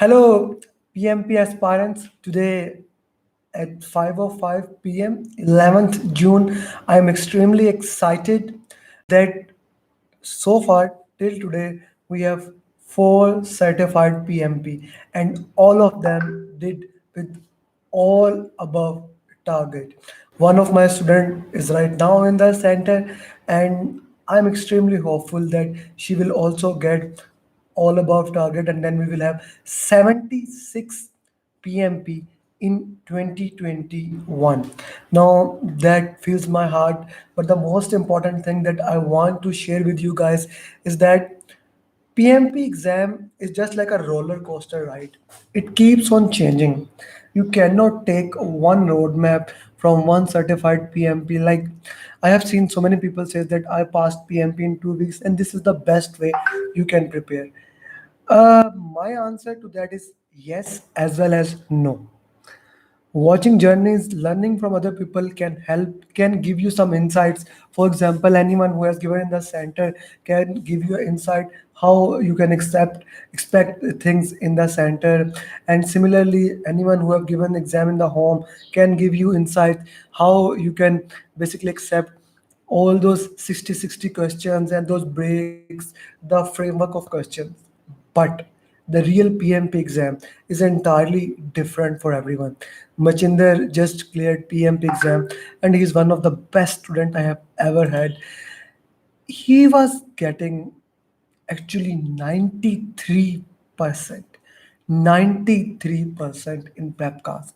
Hello, PMP aspirants. Today at 5:05 p.m., 11th June, I am extremely excited that so far till today we have four certified PMP and all of them did with all above target. One of my student is right now in the center and I'm extremely hopeful that she will also get all above target and then we will have 76 PMP in 2021. Now that fills my heart, but the most important thing that I want to share with you guys is that PMP exam is just like a roller coaster ride. It keeps on changing. You cannot take one roadmap from one certified PMP. Like I have seen so many people say that I passed PMP in 2 weeks and this is the best way you can prepare. My answer to that is yes as well as no. Watching journeys, learning from other people can give you some insights. For example, anyone who has given in the center can give you insight how you can expect things in the center. And similarly, anyone who have given exam in the home can give you insight how you can basically accept all those 60 questions and those breaks, the framework of questions. But the real PMP exam is entirely different for everyone. Machinder just cleared PMP exam and he's one of the best student I have ever had. He was getting actually 93%. 93% in Prepcast.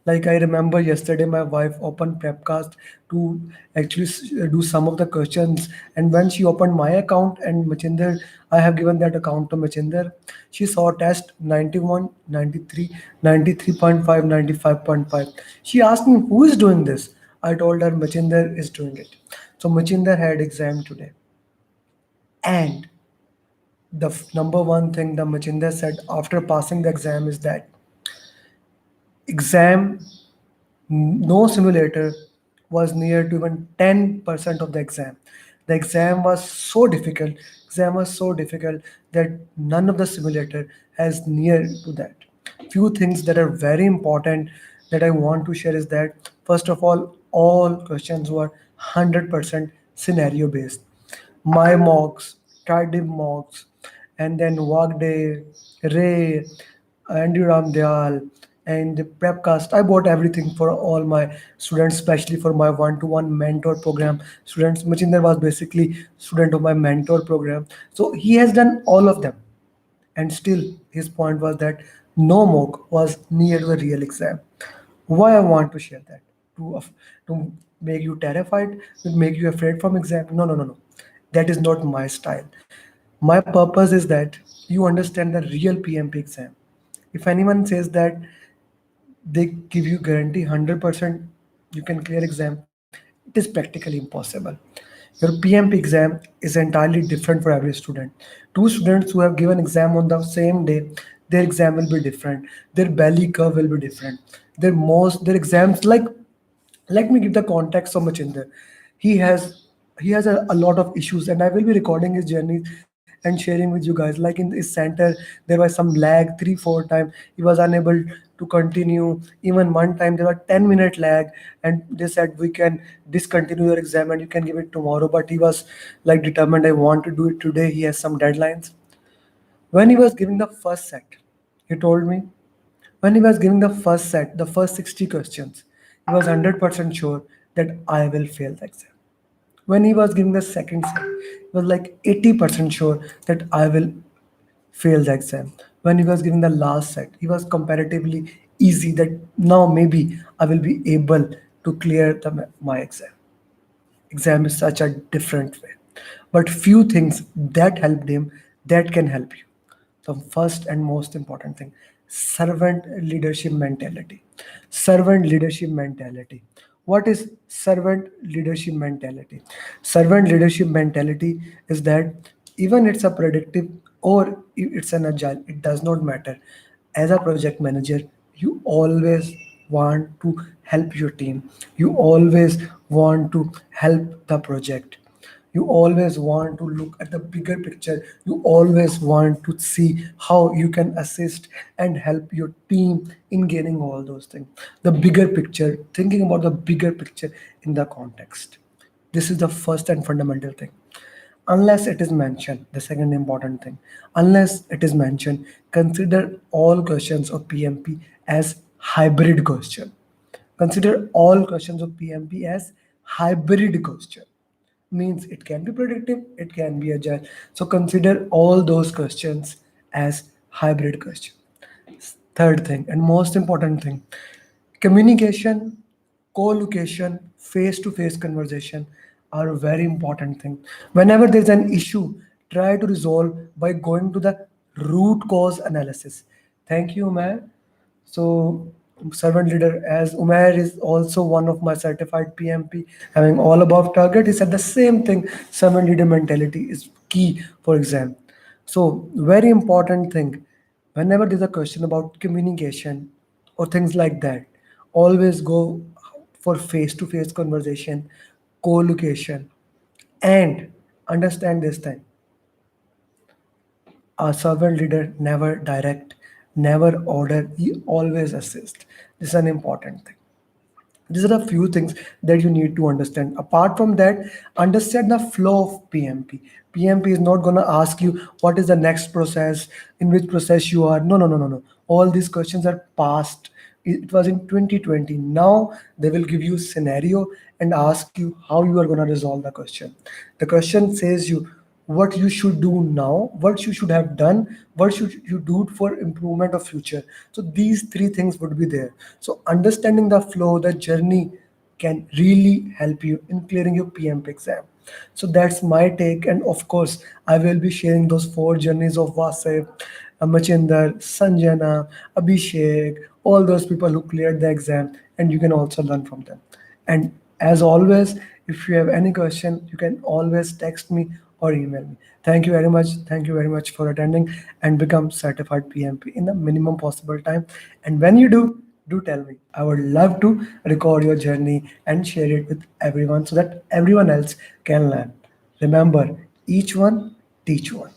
Like I remember yesterday, my wife opened Prepcast to actually do some of the questions. And when she opened my account and Machinder, I have given that account to Machinder, she saw test 91, 93, 93.5, 95.5. She asked me, who is doing this? I told her Machinder is doing it. So Machinder had exam today. And the number one thing the Machinder said after passing the exam is that exam, no simulator was near to even 10% of the exam. The exam was so difficult that none of the simulator has near to that. Few things that are very important that I want to share is that first of all questions were 100% scenario based. My mocks, Cardiff mocks, and then Wagday, Ray, Andy Ramdayal, and the Prepcast. I bought everything for all my students, especially for my one-to-one mentor program students. Machinder was basically student of my mentor program. So he has done all of them. And still, his point was that no mock was near to the real exam. Why I want to share that? To make you terrified, to make you afraid from exam? No, no, no, no. That is not my style. My purpose is that you understand the real PMP exam. If anyone says that they give you guarantee 100% you can clear exam, it is practically impossible. Your PMP exam is entirely different for every student. Two students who have given exam on the same day, their exam will be different, their belly curve will be different, their exams, like, let me give the context so much in there. He has a lot of issues and I will be recording his journey and sharing with you guys. Like in his center there was some lag 3 4 times, he was unable to continue. Even one time there was 10-minute lag and they said we can discontinue your exam and you can give it tomorrow, but he was like determined, I want to do it today. He has some deadlines. When he was giving the first set, he told me, when he was giving the first set, the first 60 questions, he was 100% sure that I will fail the exam. When he was giving the second set, he was like 80% sure that I will fail the exam. When he was giving the last set, he was comparatively easy that now maybe I will be able to clear my exam. Exam is such a different way, but few things that helped him that can help you. The first and most important thing, servant leadership mentality. Servant leadership mentality. What is servant leadership mentality? Servant leadership mentality is that even it's a predictive or it's an agile, it does not matter. As a project manager, you always want to help your team, you always want to help the project. You always want to look at the bigger picture. You always want to see how you can assist and help your team in gaining all those things. The bigger picture, thinking about the bigger picture in the context. This is the first and fundamental thing. Unless it is mentioned, the second important thing, unless it is mentioned, consider all questions of PMP as hybrid question. Consider all questions of PMP as hybrid question. Means it can be predictive, it can be agile. So consider all those questions as hybrid question. Third thing and most important thing, communication, co-location, face-to-face conversation are a very important thing. Whenever there's an issue, try to resolve by going to the root cause analysis. Thank you, Umair. So, servant leader, as Umair is also one of my certified PMP, having all above target, he said the same thing. Servant leader mentality is key for exam. So, very important thing. Whenever there's a question about communication or things like that, always go for face-to-face conversation, co-location, and understand this thing. A servant leader never direct, never order, he always assist. This is an important thing. These are a few things that you need to understand. Apart from that, understand the flow of PMP. PMP is not going to ask you what is the next process, in which process you are. No, no, no, no, no. All these questions are past. It was in 2020. Now they will give you scenario and ask you how you are going to resolve the question. The question says you what you should do now, what you should have done, what should you do for improvement of future. So these three things would be there. So understanding the flow, the journey can really help you in clearing your PMP exam. So that's my take, and of course I will be sharing those four journeys of Vasif, Machinder, Sanjana, Abhishek, all those people who cleared the exam, and you can also learn from them. And as always, if you have any question, you can always text me or email me. Thank you very much. Thank you very much for attending and become certified PMP in the minimum possible time. And when you do tell me. I would love to record your journey and share it with everyone so that everyone else can learn. Remember, each one teach one.